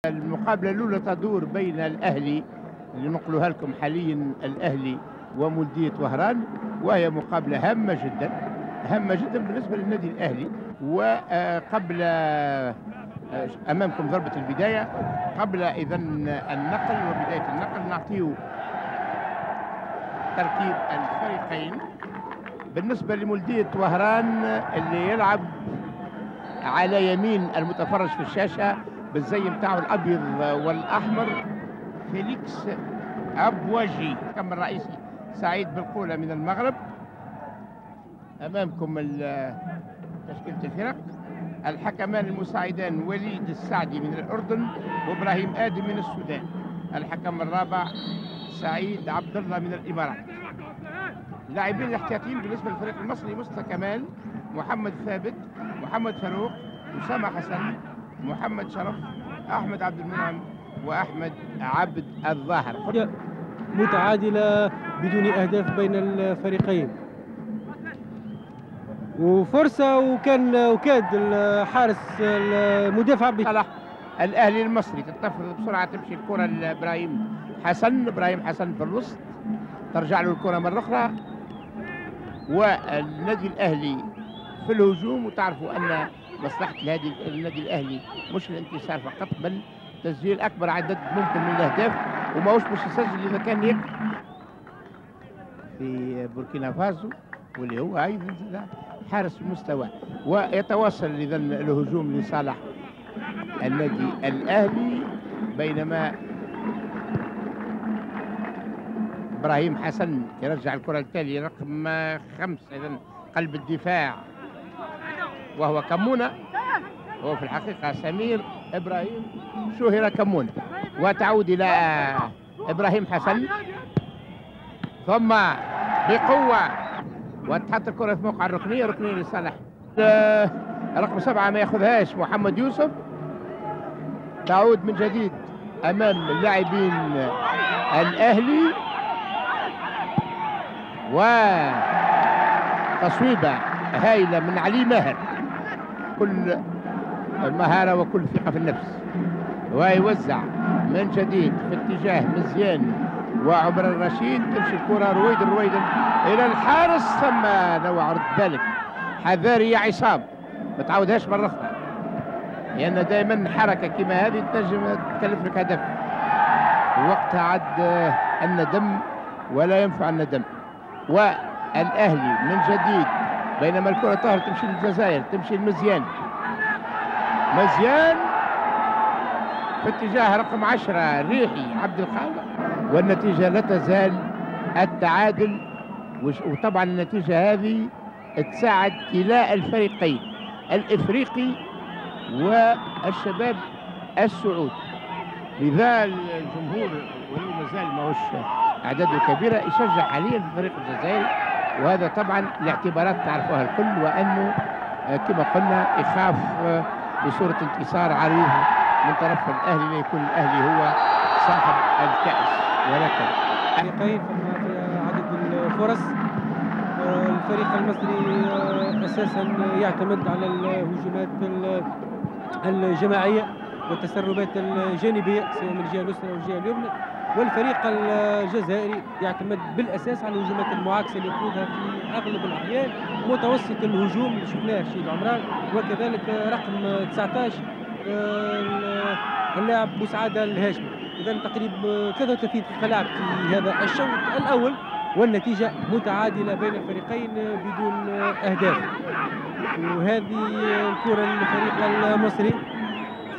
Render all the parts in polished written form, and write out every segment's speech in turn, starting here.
المقابلة الأولى تدور بين الأهلي اللي نقلها لكم حاليا، الأهلي ومولودية وهران، وهي مقابلة هامة جدا، هامة جدا بالنسبة للنادي الأهلي. وقبل أمامكم ضربة البداية، قبل إذا النقل وبداية النقل نعطيه ترتيب الفريقين. بالنسبة لمولودية وهران اللي يلعب على يمين المتفرج في الشاشة بالزي متاعه الأبيض والأحمر فيليكس أبواجي، كم الرئيسي سعيد بالقولة من المغرب. أمامكم تشكيلة الفرق. الحكمان المساعدان وليد السعدي من الأردن وإبراهيم آدم من السودان. الحكم الرابع سعيد عبد الله من الإمارات. اللاعبين الاحتياطيين بالنسبة للفريق المصري: مصطفى كمال، محمد ثابت، محمد فاروق، أسامة حسن، محمد شرف، أحمد عبد المنعم، وأحمد عبد الظاهر. متعادلة بدون أهداف بين الفريقين، وفرصة وكاد الحارس المدافع صلاح الأهلي المصري تتفضل بسرعة تمشي الكرة لإبراهيم حسن. إبراهيم حسن في الوسط، ترجع له الكرة مرة أخرى. والنادي الأهلي في الهجوم، وتعرفوا أن مصلحة النادي الأهلي مش الانتصار فقط، بل تسجيل أكبر عدد ممكن من الأهداف، وما هوش باش يسجل إذا كان يقدر. في بوركينا فاسو واللي هو أيضا حارس المستوى. ويتواصل إذا الهجوم لصالح النادي الأهلي، بينما إبراهيم حسن يرجع الكرة التالية رقم 5 إذا قلب الدفاع، وهو كمونة، هو في الحقيقة سمير إبراهيم شهر كمونة. وتعود إلى إبراهيم حسن، ثم بقوة وتحط الكرة في موقع الركنية، ركنية لصالح رقم 7 ما ياخذهاش محمد يوسف. تعود من جديد أمام اللاعبين الأهلي، وتصويبة هائلة من علي ماهر، كل مهارة وكل ثقة في النفس. ويوزع من جديد في اتجاه مزيان وعمر الرشيد، تمشي الكرة رويدا إلى الحارس، ثم لو عرض بالك حذاري يا عصام ما تعودهاش مرة أخرى، لأن دائما حركة كما هذه تنجم تكلف لك هدف، وقتها عد الندم ولا ينفع الندم. والأهلي من جديد، بينما الكرة طاهر تمشي للجزائر، تمشي لمزيان، مزيان في اتجاه رقم 10 ريحي عبد الخالق، والنتيجة لا تزال التعادل. وطبعا النتيجة هذه تساعد كلا الفريقين، الإفريقي والشباب السعودي. لذا الجمهور ولو ما زال ماهوش أعداده كبيرة يشجع حاليا في الفريق الجزائري، وهذا طبعا لاعتبارات تعرفوها الكل، وأنه كما قلنا يخاف في صورة انتصار عريض من طرف الأهلي ليكون الأهلي هو صاحب الكأس. ولكن فريقين في عدد الفرص. الفريق المصري أساسا يعتمد على الهجمات الجماعية والتسربات الجانبية سواء من الجهة اليسرى أو الجهة اليمنى، والفريق الجزائري يعتمد بالأساس على الهجمات المعاكسة اللي يقودها في أغلب الأحيان متوسط الهجوم اللي شفناه رشيد عمران، وكذلك رقم 19 اللاعب بوسعادة الهاشمي. إذا تقريبا 33 دقيقة لعب في هذا الشوط الأول، والنتيجة متعادلة بين الفريقين بدون أهداف. وهذه الكرة للفريق المصري،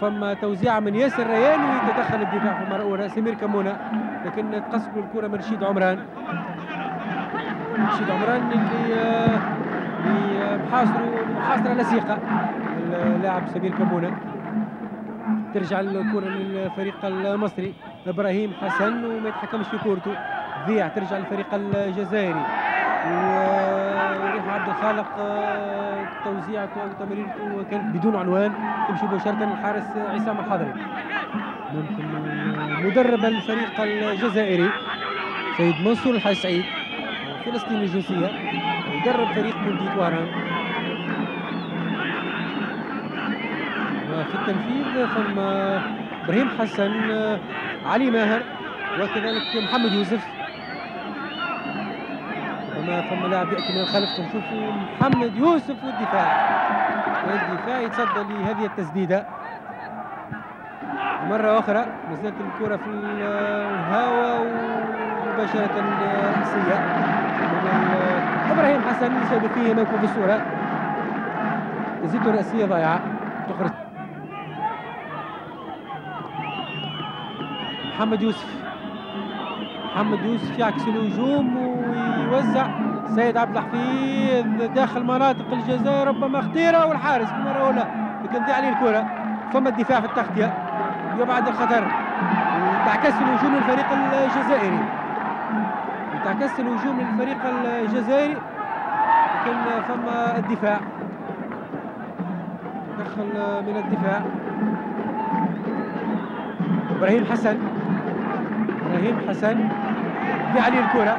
فما توزيع من ياسر ريان ويتدخل الدفاع في مرة أولى سمير كمونة، لكن تقصد الكرة من رشيد عمران. رشيد عمران اللي محاصرة لصيقة اللاعب سمير كمونة. ترجع الكرة للفريق المصري، إبراهيم حسن وما يتحكمش في كورته، ضيع ترجع للفريق الجزائري، وريح عبد الخالق توزيعته او تمريرته كانت بدون عنوان تمشي مباشره للحارس عصام الحضري. مدرب الفريق الجزائري سيد منصور الحاج سعيد فلسطيني الجنسيه يدرب فريق مولدية وهران. وفي التنفيذ ثم ابراهيم حسن علي ماهر وكذلك محمد يوسف. ثم لاعب ياتي من الخلف تنشوفوا محمد يوسف والدفاع يتصدى لهذه التسديده مرة أخرى. نزلت الكرة في الهواء ومباشرة رأسية من إبراهيم حسن يسبب فيه ما يكون في الصورة. تسديدة رأسية ضائعة تخرج. محمد يوسف يعكس الهجوم ويوزع سيد عبد الحفيظ داخل مناطق الجزاء ربما خطيرة والحارس في مرة أولى تضيع عليه الكرة. فما الدفاع في التغطية يبعد الخطر وتعكس الهجوم للفريق الجزائري لكن فما الدفاع تدخل من الدفاع. ابراهيم حسن في عليه الكرة.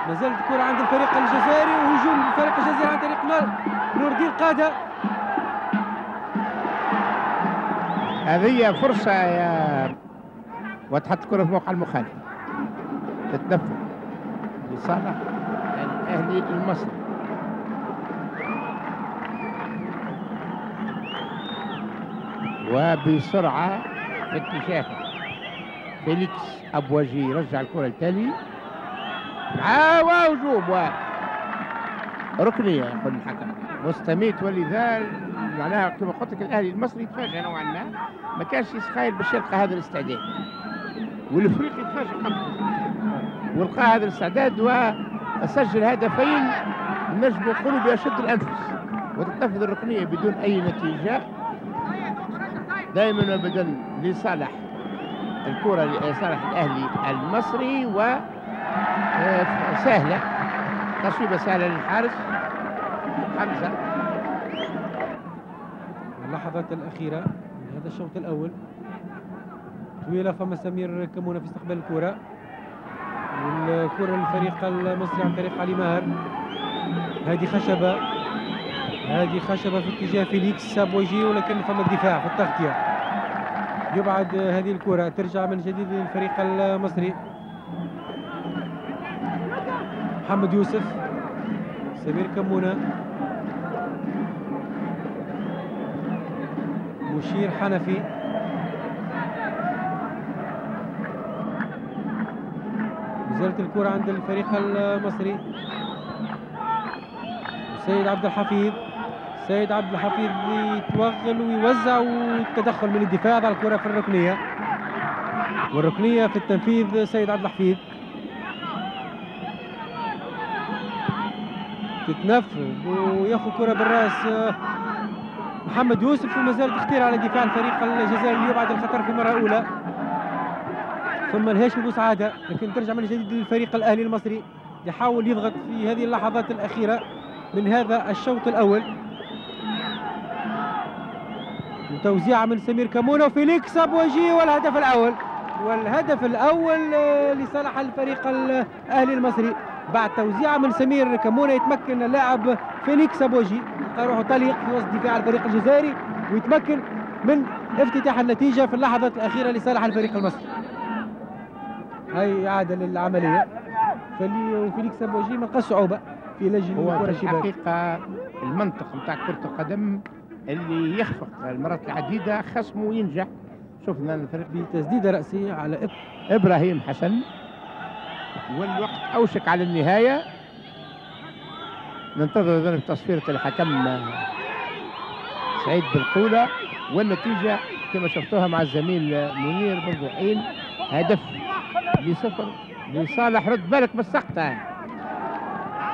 ما زالت الكرة عند الفريق الجزائري وهجوم الفريق الجزائري عن طريق نور الدين قادة. هذه فرصة وتحط كرة في موقع المخالف تتنفذ لصالح الأهلي المصري. وبسرعة في اتجاه فيليكس أبواجي يرجع الكرة التالي وهجوم وركنية يقول الحكم مستميت. ولذا معناها كما قلت لك الأهلي المصري تفاجأ نوعا ما كانش يتخيل باش يلقى هذا الاستعداد والافريقي تفاجأ قبل ولقى هذا الاستعداد وسجل هدفين نجم نقولوا بأشد الأنفس وتتنفذ الركنية بدون أي نتيجة دائما وابدا لصالح الكرة لصالح الأهلي المصري وسهلة تصويبة سهلة للحارس حمزة. اللحظات الأخيرة من هذا الشوط الأول طويلة فما سمير كمونة في استقبال الكرة والكرة للفريق المصري عن طريق علي ماهر. هذه خشبة في اتجاه فيليكس أبواجي ولكن فما الدفاع في التغطية يبعد هذه الكرة ترجع من جديد للفريق المصري. محمد يوسف سمير كمونة مشير حنفي نزلت الكرة عند الفريق المصري. سيد عبد الحفيظ يتوغل ويوزع والتدخل من الدفاع على الكرة في الركنية والركنية في التنفيذ سيد عبد الحفيظ تتنفذ وياخذ كرة بالراس محمد يوسف وما زالت تختير على دفاع الفريق الجزائري ليبعد الخطر في مرة أولى. ثم الهاشم بوسعادة لكن ترجع من جديد للفريق الأهلي المصري يحاول يضغط في هذه اللحظات الأخيرة من هذا الشوط الأول. وتوزيع من سمير كمونة وفيليكس أبواجي والهدف الأول لصالح الفريق الأهلي المصري. بعد توزيع من سمير كمونة يتمكن اللاعب فيليكس أبواجي يروح طليق في وسط دفاع الفريق الجزائري ويتمكن من افتتاح النتيجة في اللحظات الأخيرة لصالح الفريق المصري. هاي إعادة للعملية فيليكس أبواجي ما لقاش صعوبة في لجن الكرة الشباك. الحقيقة المنطق نتاع كرة القدم اللي يخفق المرات العديدة خصمه ينجح. شفنا الفريق بتسديدة رأسية على إبراهيم حسن والوقت أوشك على النهاية. ننتظر ذلك تصفيرة الحكم سعيد بالقولة والنتيجة كما شفتوها مع الزميل منير منذ حين هدف ل0 لصالح. رد بالك بالسقطة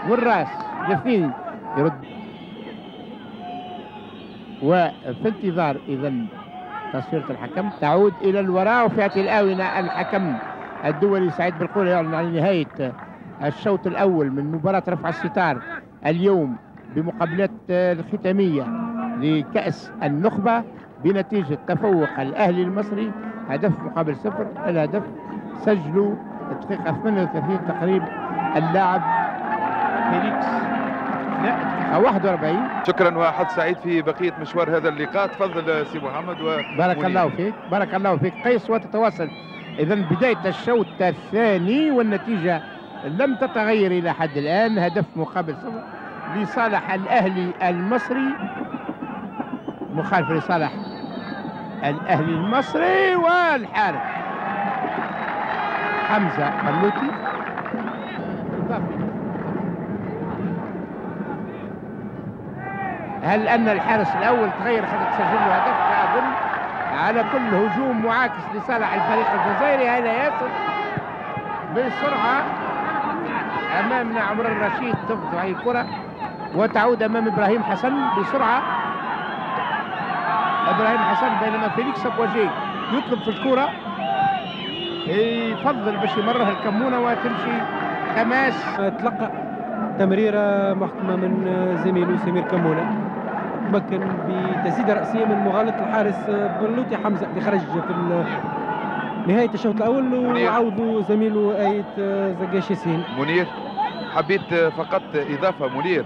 والراس الاثنين يرد. وفي انتظار اذا تصفيرة الحكم تعود الى الوراء وفي هذه الاونة الحكم الدولي سعيد بالقولة يعلن عن نهاية الشوط الأول من مباراة رفع الستار اليوم بمقابلات الختامية لكأس النخبة بنتيجة تفوق الأهلي المصري هدف مقابل 0. الهدف سجله الدقيقة 38 تقريبا اللاعب فيليكس، لا الدقيقة 41. شكرا وحظ سعيد في بقية مشوار هذا اللقاء. تفضل سي محمد. بارك الله فيك، بارك الله فيك قيس. وتتواصل إذا بداية الشوط الثاني والنتيجة لم تتغير إلى حد الآن، هدف مقابل 0 لصالح الأهلي المصري، مخالفة لصالح الأهلي المصري. والحارس حمزة بلوتي. هل أن الحارس الأول تغير حتى تسجل له هدف؟ لا أظن. على كل هجوم معاكس لصالح الفريق الجزائري. هذا ياسر بسرعة أمامنا عمر الرشيد تفضل هذه الكرة وتعود أمام إبراهيم حسن بسرعة. إبراهيم حسن بينما فيليكس أبواجي يطلب في الكرة، يفضل باش يمرها الكمونة وتمشي خماس. تلقى تمريرة محكمة من زميله سمير كمونة، تمكن بتسديدة رأسية من مغالطة الحارس بلوتي حمزة اللي خرج في نهاية الشوط الأول وعوضوا زميله آيت زقاش ياسين. منير حبيت فقط إضافة منير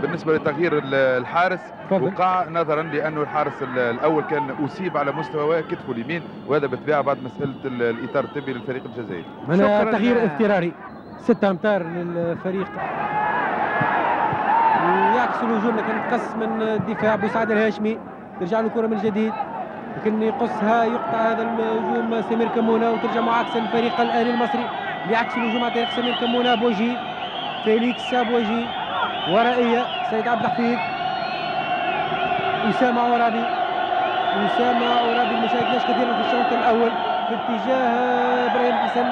بالنسبة لتغيير الحارس وقع نظرا لأنه الحارس الأول كان أصيب على مستوى كتفه اليمين، وهذا بالطبيعة بعد مسألة الإطار الطبي للفريق الجزائري. من تغيير اضطراري 6 أمتار للفريق ويعكس الهجوم، لكن تقص من الدفاع بوسعد الهاشمي. ترجع له الكرة من جديد لكن يقصها، يقطع هذا الهجوم سمير كمونة وترجع معاكسة للفريق الأهلي المصري ليعكس الهجوم عن طريق سمير كمونة. بوجي فيليكس بوجي ورائية سيد عبد الحفيظ أسامة عرابي. أسامة عرابي ما شاهدناش كثيرا في الشوط الأول في اتجاه إبراهيم حسن.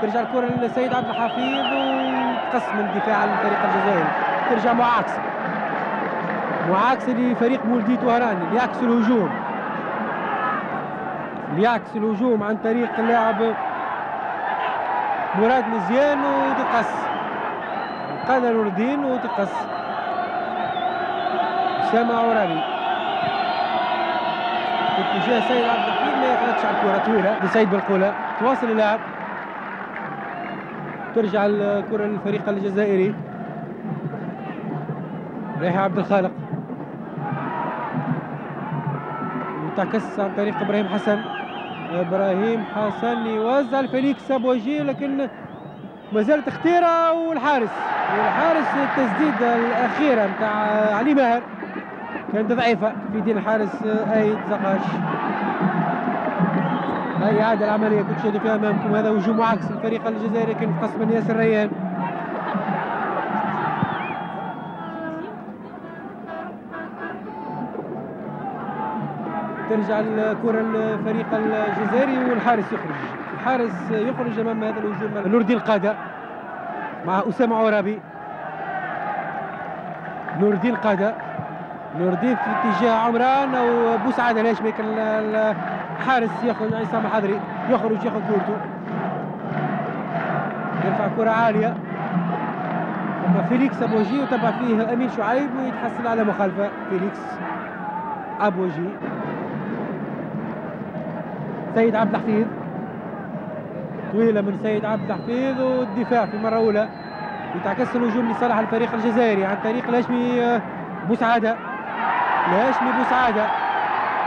ترجع الكرة لسيد عبد الحفيظ وتقص من دفاع الفريق الجزائري. ترجع معاكسة لفريق مولدي طهران ليعكس الهجوم، ليعكس الهجوم عن طريق اللاعب مراد مزيان وتقص قادر نور الدين وتقص. أسامة عرابي في اتجاه سيد عبد الحفيظ ما يخرجش على الكرة طويلة لسيد بالقولة. تواصل اللعب، ترجع الكرة للفريق الجزائري. ريحة عبد الخالق تعكس عن طريق إبراهيم حسن. إبراهيم حسن يوزع لفيليكس أبواجي لكن ما زالت خطيرة. والحارس التسديدة الأخيرة نتاع علي ماهر كانت ضعيفة في دين الحارس آيت زقاش. هاي عادة العملية كنت تشاهدوا فيها أمامكم. هذا هجوم عكس الفريق الجزائري كان قص من ياسر ريان. ترجع الكرة للفريق الجزائري والحارس يخرج أمام هذا الهجوم. نور الدين قادة مع أسامة عرابي. نور الدين في اتجاه عمران أو بوسعاد الهاشمي. كان الحارس ياخذ عصام الحضري ياخذ كورته، يرفع كرة عالية. أما فيليكس أبواجي وتبع فيه أمين شعيب ويتحصل على مخالفة. فيليكس أبواجي سيد عبد الحفيظ طويلة من سيد عبد الحفيظ والدفاع في مرة أولى يتعكس الهجوم لصالح الفريق الجزائري عن طريق الهاشمي بوسعادة. الهاشمي بوسعادة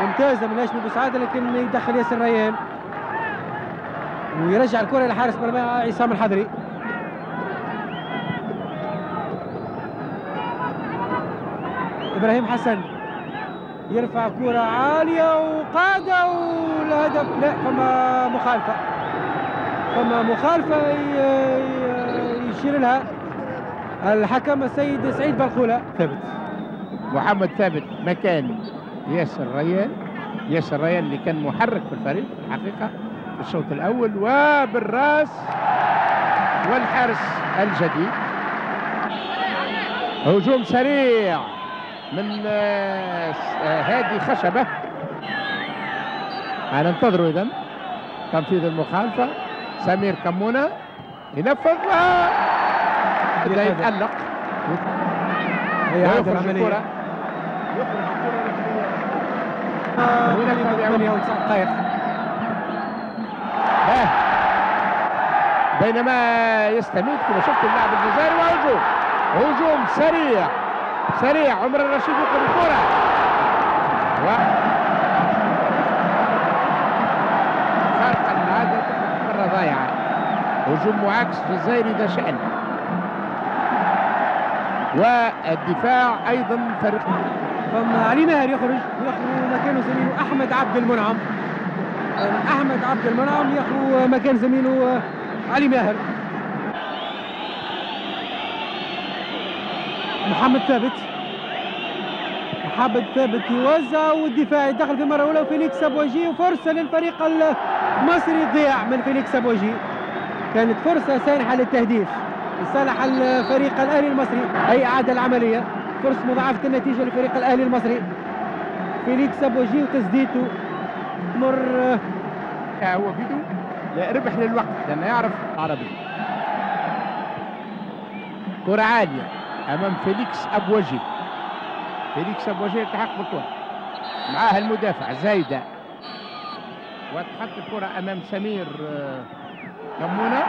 ممتازة من الهاشمي بوسعادة لكن يدخل ياسر ريان ويرجع الكرة لحارس مرمى عصام الحضري. إبراهيم حسن يرفع كرة عالية وقادة والهدف لا فما مخالفة يشير لها الحكم السيد سعيد بالقولة. محمد ثابت مكان ياسر ريان اللي كان محرك في الفريق الحقيقة في الشوط الأول وبالراس. والحارس الجديد هجوم سريع من هادي خشبة. هننتظروا إذن تنفيذ المخالفة. سمير كمونة ينفذ بدا يتألق ويخرج الكرة بينما يستميت كما شفت اللاعب الجزائري وهجوم هجوم سريع عمر الرشيد يقرب الكرة خارق العادة مرة ضايعة هجوم معاكس جزائري ذا شأن والدفاع ايضا فريق علي ماهر يخرج مكانه زميله احمد عبد المنعم يخرج مكان زميله علي ماهر. محمد ثابت يوزع والدفاع يدخل في مرة أولى وفيليكس أبواجي وفرصة للفريق المصري تضيع من فيليكس أبواجي. كانت فرصة سانحة للتهديف لصالح الفريق الأهلي المصري. أي إعادة العملية فرصة مضاعفة النتيجة لفريق الأهلي المصري. فيليكس أبواجي وتسديده مر هو فيديو ربح للوقت لأنه يعرف عربي. كرة عالية أمام فيليكس أبواجي يلتحق بالكرة معاه المدافع زايدة وتحط الكرة أمام سمير كمونة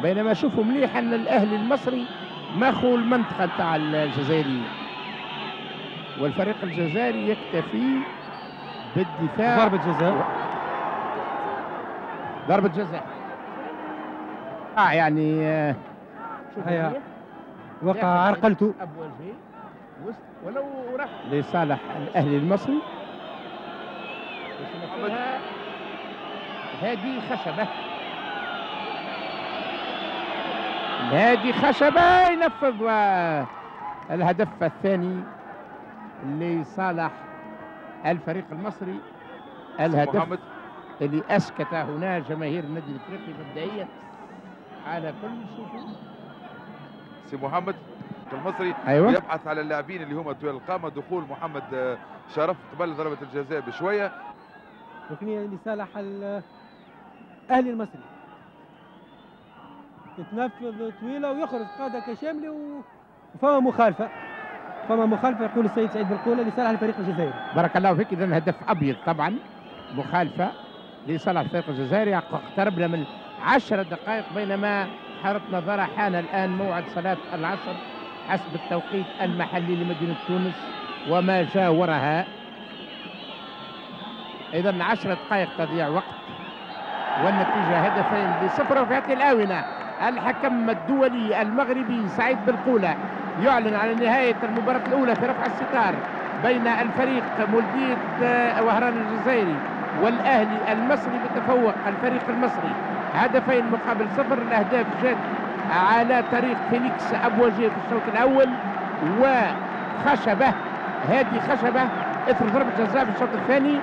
بينما شوفوا مليح أن الأهلي المصري ماخو المنطقة تاع الجزائريين والفريق الجزائري يكتفي بالدفاع. ضربة جزاء يعني هيا وقع عرقلته ولو رفع لصالح الاهلي المصري. هذه خشبة ينفذ الهدف الثاني لصالح الفريق المصري. الهدف اللي اسكت هنا جماهير النادي الافريقي مبدئيا على كل شيء. سي محمد المصري أيوة. يبحث على اللاعبين اللي هم طوال القامه. دخول محمد شرف قبل ضربه الجزاء بشويه. ركنيه لصالح الاهلي المصري تتنفذ طويله ويخرج قاده كشامله وفما مخالفه يقول السيد سعيد بالقوله لصالح الفريق الجزائري. بارك الله فيك. اذا هدف ابيض طبعا مخالفه لصالح الفريق الجزائري. اقتربنا من 10 دقائق بينما حارة نظارة حان الآن موعد صلاة العصر حسب التوقيت المحلي لمدينة تونس وما جاورها. إذا 10 دقائق تضييع وقت والنتيجة هدفين لصفر. وفي هذه الآونة الحكم الدولي المغربي سعيد بالقولة يعلن على نهاية المباراة الأولى في رفع الستار بين الفريق مولودية وهران الجزائري والأهلي المصري بتفوق الفريق المصري هدفين مقابل صفر. الأهداف جت على طريق فيليكس أبواجي في الشوط الأول وخشبة إثر ضربة جزاء في الشوط الثاني.